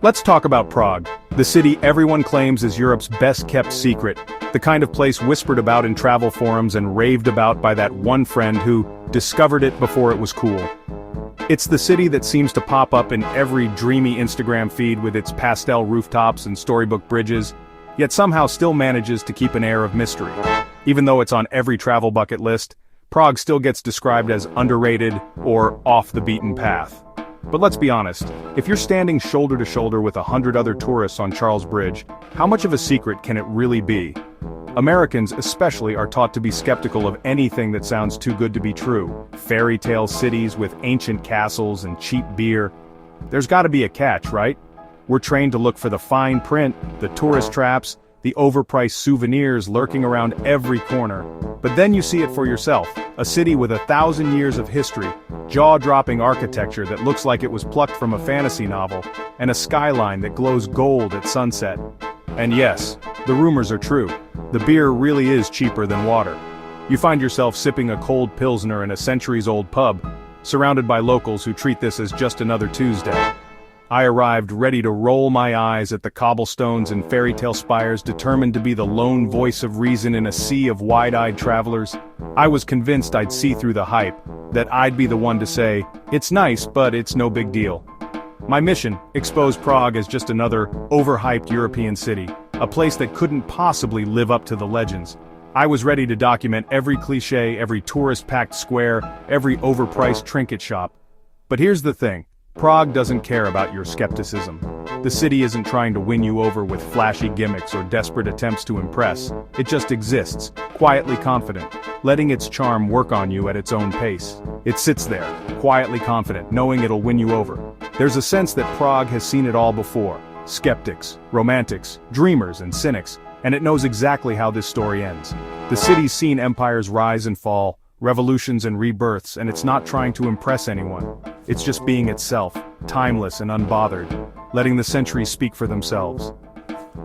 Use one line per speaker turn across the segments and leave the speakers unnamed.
Let's talk about Prague, the city everyone claims is Europe's best-kept secret, the kind of place whispered about in travel forums and raved about by that one friend who discovered it before it was cool. It's the city that seems to pop up in every dreamy Instagram feed with its pastel rooftops and storybook bridges, yet somehow still manages to keep an air of mystery. Even though it's on every travel bucket list, Prague still gets described as underrated or off the beaten path. But let's be honest, if you're standing shoulder to shoulder with 100 other tourists on Charles Bridge, how much of a secret can it really be? Americans especially are taught to be skeptical of anything that sounds too good to be true. Fairy tale cities with ancient castles and cheap beer. There's gotta be a catch, right? We're trained to look for the fine print, the tourist traps, the overpriced souvenirs lurking around every corner. But then you see it for yourself, a city with 1,000 years of history, jaw-dropping architecture that looks like it was plucked from a fantasy novel, and a skyline that glows gold at sunset. And yes, the rumors are true. The beer really is cheaper than water. You find yourself sipping a cold pilsner in a centuries-old pub, surrounded by locals who treat this as just another Tuesday. I arrived ready to roll my eyes at the cobblestones and fairytale spires, determined to be the lone voice of reason in a sea of wide-eyed travelers. I was convinced I'd see through the hype, that I'd be the one to say, "It's nice, but it's no big deal." My mission: expose Prague as just another overhyped European city, a place that couldn't possibly live up to the legends. I was ready to document every cliché, every tourist-packed square, every overpriced trinket shop. But here's the thing. Prague doesn't care about your skepticism. The city isn't trying to win you over with flashy gimmicks or desperate attempts to impress. It just exists, quietly confident, letting its charm work on you at its own pace. It sits there, quietly confident, knowing it'll win you over. There's a sense that Prague has seen it all before. Skeptics, romantics, dreamers, and cynics, and it knows exactly how this story ends. The city's seen empires rise and fall, revolutions and rebirths, and it's not trying to impress anyone. It's just being itself, timeless and unbothered, letting the centuries speak for themselves.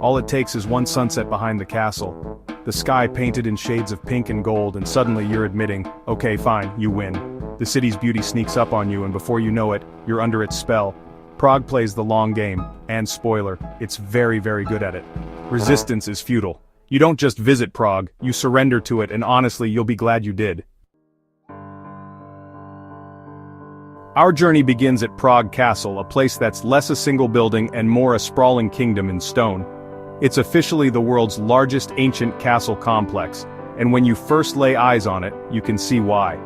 All it takes is one sunset behind the castle, the sky painted in shades of pink and gold, and suddenly you're admitting, okay fine, you win. The city's beauty sneaks up on you, and before you know it, you're under its spell. Prague plays the long game, and spoiler, it's very, very good at it. Resistance is futile. You don't just visit Prague, you surrender to it, and honestly, you'll be glad you did. Our journey begins at Prague Castle, a place that's less a single building and more a sprawling kingdom in stone. It's officially the world's largest ancient castle complex, and when you first lay eyes on it, you can see why.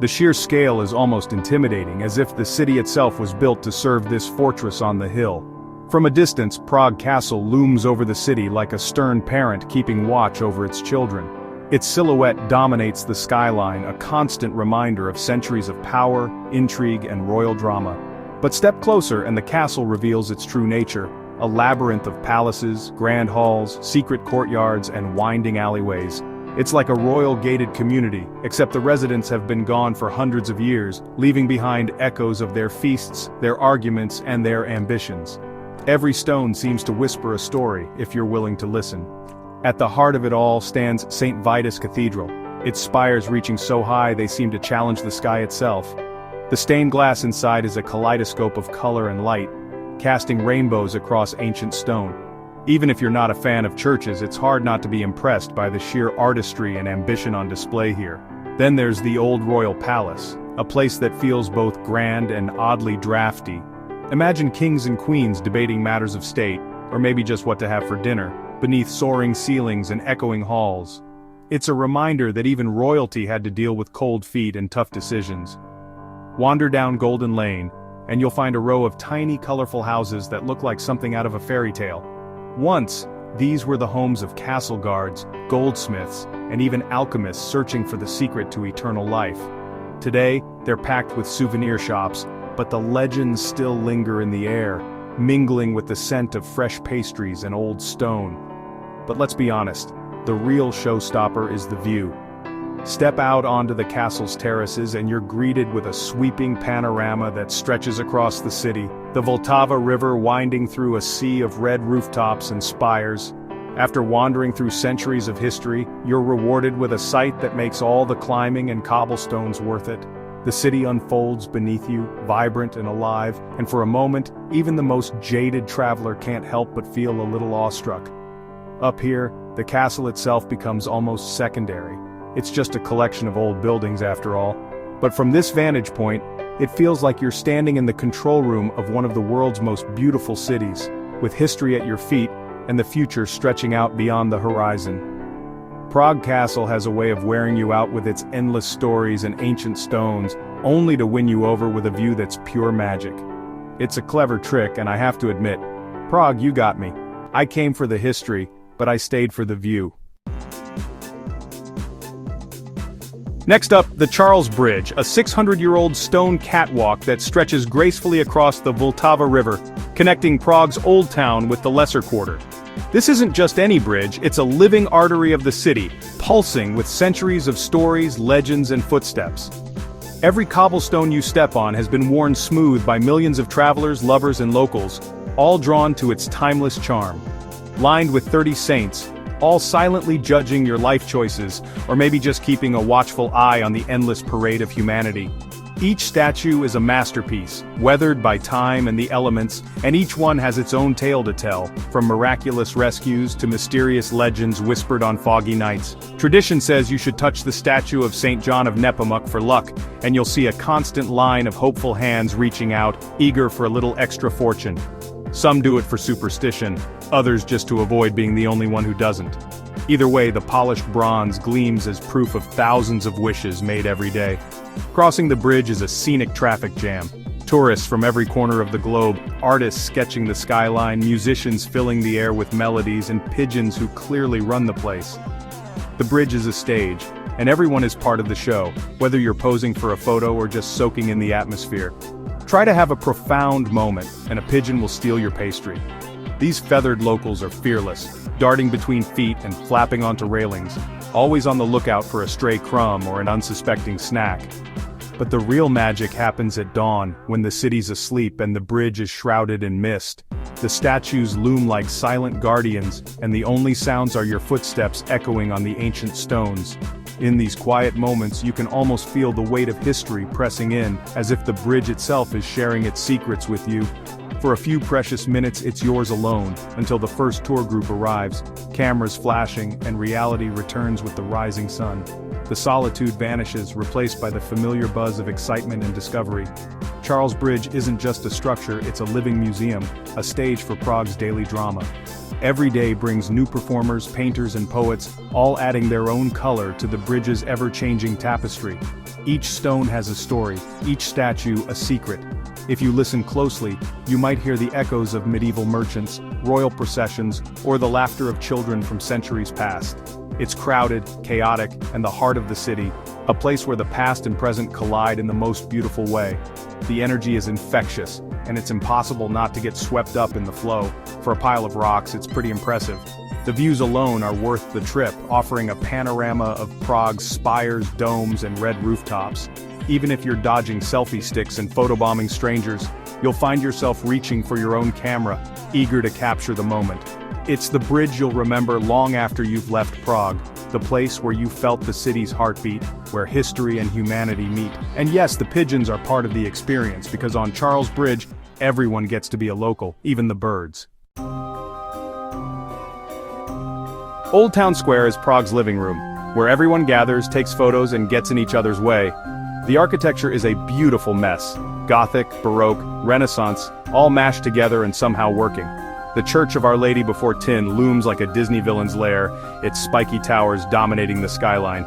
The sheer scale is almost intimidating, as if the city itself was built to serve this fortress on the hill. From a distance, Prague Castle looms over the city like a stern parent keeping watch over its children. Its silhouette dominates the skyline, a constant reminder of centuries of power, intrigue, and royal drama. But step closer and the castle reveals its true nature, a labyrinth of palaces, grand halls, secret courtyards, and winding alleyways. It's like a royal gated community, except the residents have been gone for hundreds of years, leaving behind echoes of their feasts, their arguments, and their ambitions. Every stone seems to whisper a story, if you're willing to listen. At the heart of it all stands St. Vitus Cathedral, its spires reaching so high they seem to challenge the sky itself. The stained glass inside is a kaleidoscope of color and light, casting rainbows across ancient stone. Even if you're not a fan of churches, it's hard not to be impressed by the sheer artistry and ambition on display here. Then there's the old royal palace, a place that feels both grand and oddly drafty. Imagine kings and queens debating matters of state, or maybe just what to have for dinner, beneath soaring ceilings and echoing halls. It's a reminder that even royalty had to deal with cold feet and tough decisions. Wander down Golden Lane, and you'll find a row of tiny colorful houses that look like something out of a fairy tale. Once, these were the homes of castle guards, goldsmiths, and even alchemists searching for the secret to eternal life. Today, they're packed with souvenir shops, but the legends still linger in the air, mingling with the scent of fresh pastries and old stone. But let's be honest, the real showstopper is the view. Step out onto the castle's terraces and you're greeted with a sweeping panorama that stretches across the city, the Vltava River winding through a sea of red rooftops and spires. After wandering through centuries of history, you're rewarded with a sight that makes all the climbing and cobblestones worth it. The city unfolds beneath you, vibrant and alive, and for a moment, even the most jaded traveler can't help but feel a little awestruck. Up here, the castle itself becomes almost secondary. It's just a collection of old buildings after all. But from this vantage point, it feels like you're standing in the control room of one of the world's most beautiful cities, with history at your feet and the future stretching out beyond the horizon. Prague Castle has a way of wearing you out with its endless stories and ancient stones, only to win you over with a view that's pure magic. It's a clever trick, and I have to admit, Prague, you got me. I came for the history, but I stayed for the view. Next up, the Charles Bridge, a 600-year-old stone catwalk that stretches gracefully across the Vltava River, connecting Prague's Old Town with the Lesser Quarter. This isn't just any bridge, it's a living artery of the city, pulsing with centuries of stories, legends, and footsteps. Every cobblestone you step on has been worn smooth by millions of travelers, lovers, and locals, all drawn to its timeless charm. Lined with 30 saints, all silently judging your life choices, or maybe just keeping a watchful eye on the endless parade of humanity. Each statue is a masterpiece, weathered by time and the elements, and each one has its own tale to tell, from miraculous rescues to mysterious legends whispered on foggy nights. Tradition says you should touch the statue of St. John of Nepomuk for luck, and you'll see a constant line of hopeful hands reaching out, eager for a little extra fortune. Some do it for superstition, others just to avoid being the only one who doesn't. Either way, the polished bronze gleams as proof of thousands of wishes made every day. Crossing the bridge is a scenic traffic jam. Tourists from every corner of the globe, artists sketching the skyline, musicians filling the air with melodies, and pigeons who clearly run the place. The bridge is a stage, and everyone is part of the show, whether you're posing for a photo or just soaking in the atmosphere. Try to have a profound moment, and a pigeon will steal your pastry. These feathered locals are fearless, darting between feet and flapping onto railings, always on the lookout for a stray crumb or an unsuspecting snack. But the real magic happens at dawn, when the city's asleep and the bridge is shrouded in mist. The statues loom like silent guardians, and the only sounds are your footsteps echoing on the ancient stones. In these quiet moments, you can almost feel the weight of history pressing in, as if the bridge itself is sharing its secrets with you. For a few precious minutes, it's yours alone, until the first tour group arrives, cameras flashing, and reality returns with the rising sun. The solitude vanishes, replaced by the familiar buzz of excitement and discovery. Charles Bridge isn't just a structure, it's a living museum, a stage for Prague's daily drama. Every day brings new performers, painters, and poets, all adding their own color to the bridge's ever-changing tapestry. Each stone has a story, each statue a secret. If you listen closely, you might hear the echoes of medieval merchants, royal processions, or the laughter of children from centuries past. It's crowded, chaotic, and the heart of the city, a place where the past and present collide in the most beautiful way. The energy is infectious, and it's impossible not to get swept up in the flow. For a pile of rocks, it's pretty impressive. The views alone are worth the trip, offering a panorama of Prague's spires, domes, and red rooftops. Even if you're dodging selfie sticks and photobombing strangers, you'll find yourself reaching for your own camera, eager to capture the moment. It's the bridge you'll remember long after you've left Prague, the place where you felt the city's heartbeat, where history and humanity meet. And yes, the pigeons are part of the experience, because on Charles Bridge, everyone gets to be a local, even the birds. Old Town Square is Prague's living room, where everyone gathers, takes photos, and gets in each other's way. The architecture is a beautiful mess. Gothic, Baroque, Renaissance, all mashed together and somehow working. The Church of Our Lady Before Tin looms like a Disney villain's lair, its spiky towers dominating the skyline.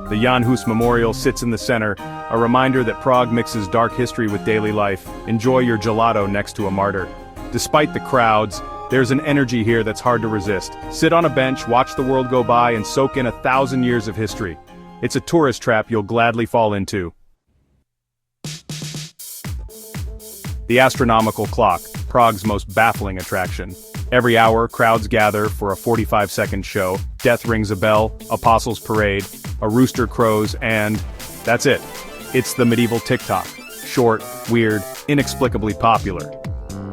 The Jan Hus Memorial sits in the center, a reminder that Prague mixes dark history with daily life. Enjoy your gelato next to a martyr. Despite the crowds, there's an energy here that's hard to resist. Sit on a bench, watch the world go by, and soak in 1,000 years of history. It's a tourist trap you'll gladly fall into. The astronomical clock, Prague's most baffling attraction. Every hour, crowds gather for a 45-second show. Death rings a bell, apostles parade, a rooster crows, and that's it. It's the medieval tick-tock. Short, weird, inexplicably popular.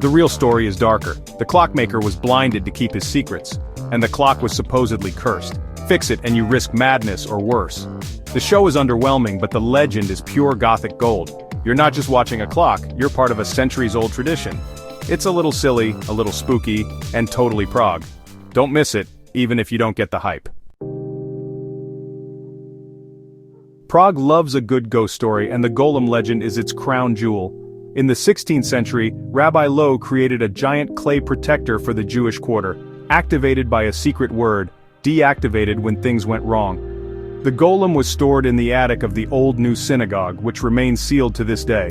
The real story is darker. The clockmaker was blinded to keep his secrets, and the clock was supposedly cursed. Fix it and you risk madness or worse. The show is underwhelming, but the legend is pure Gothic gold. You're not just watching a clock, you're part of a centuries-old tradition. It's a little silly, a little spooky, and totally Prague. Don't miss it, even if you don't get the hype. Prague loves a good ghost story, and the golem legend is its crown jewel. In the 16th century, Rabbi Loew created a giant clay protector for the Jewish quarter, activated by a secret word, deactivated when things went wrong. The golem was stored in the attic of the Old New Synagogue, which remains sealed to this day.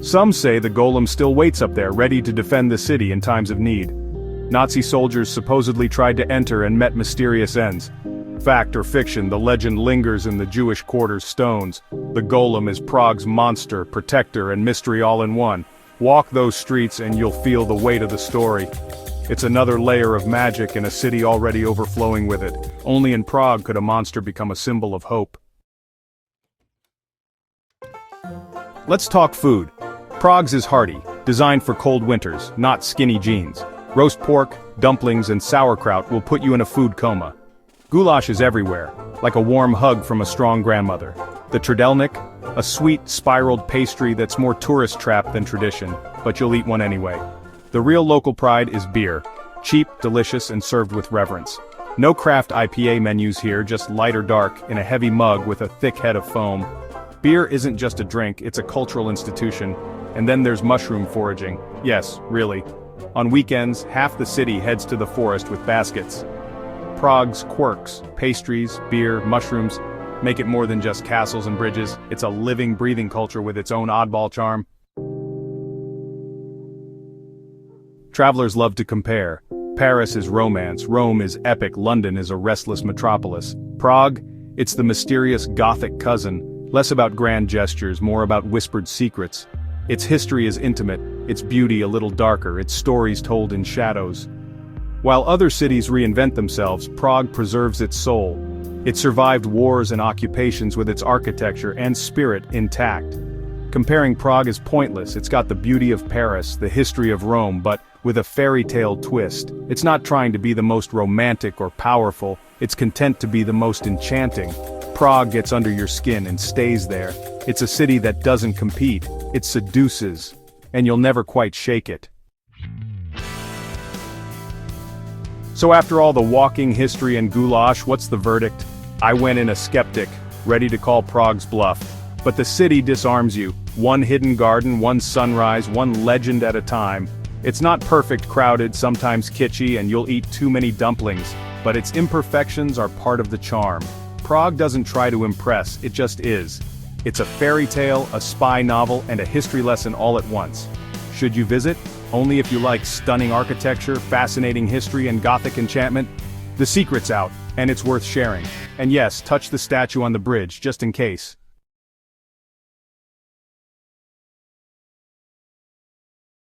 Some say the golem still waits up there, ready to defend the city in times of need. Nazi soldiers supposedly tried to enter and met mysterious ends. Fact or fiction, the legend lingers in the Jewish quarter's stones. The golem is Prague's monster, protector, and mystery all in one. Walk those streets and you'll feel the weight of the story. It's another layer of magic in a city already overflowing with it. Only in Prague could a monster become a symbol of hope. Let's talk food. Prague's is hearty, designed for cold winters, not skinny jeans. Roast pork, dumplings, and sauerkraut will put you in a food coma. Goulash is everywhere, like a warm hug from a strong grandmother. The tredelnik, a sweet, spiraled pastry that's more tourist trap than tradition, but you'll eat one anyway. The real local pride is beer. Cheap, delicious, and served with reverence. No craft IPA menus here, just light or dark, in a heavy mug with a thick head of foam. Beer isn't just a drink, it's a cultural institution. And then there's mushroom foraging. Yes, really. On weekends, half the city heads to the forest with baskets. Prague's quirks, pastries, beer, mushrooms, make it more than just castles and bridges. It's a living, breathing culture with its own oddball charm. Travelers love to compare. Paris is romance, Rome is epic, London is a restless metropolis. Prague, it's the mysterious Gothic cousin, less about grand gestures, more about whispered secrets. Its history is intimate, its beauty a little darker, its stories told in shadows. While other cities reinvent themselves, Prague preserves its soul. It survived wars and occupations with its architecture and spirit intact. Comparing Prague is pointless. It's got the beauty of Paris, the history of Rome, but with a fairy tale twist. It's not trying to be the most romantic or powerful, it's content to be the most enchanting. Prague gets under your skin and stays there. It's a city that doesn't compete, it seduces, and you'll never quite shake it. So after all the walking, history, and goulash, what's the verdict? I went in a skeptic, ready to call Prague's bluff. But the city disarms you. One hidden garden, one sunrise, one legend at a time. It's not perfect, crowded, sometimes kitschy, and you'll eat too many dumplings, but its imperfections are part of the charm. Prague doesn't try to impress, it just is. It's a fairy tale, a spy novel, and a history lesson all at once. Should you visit? Only if you like stunning architecture, fascinating history, and Gothic enchantment. The secret's out, and it's worth sharing. And yes, touch the statue on the bridge, just in case.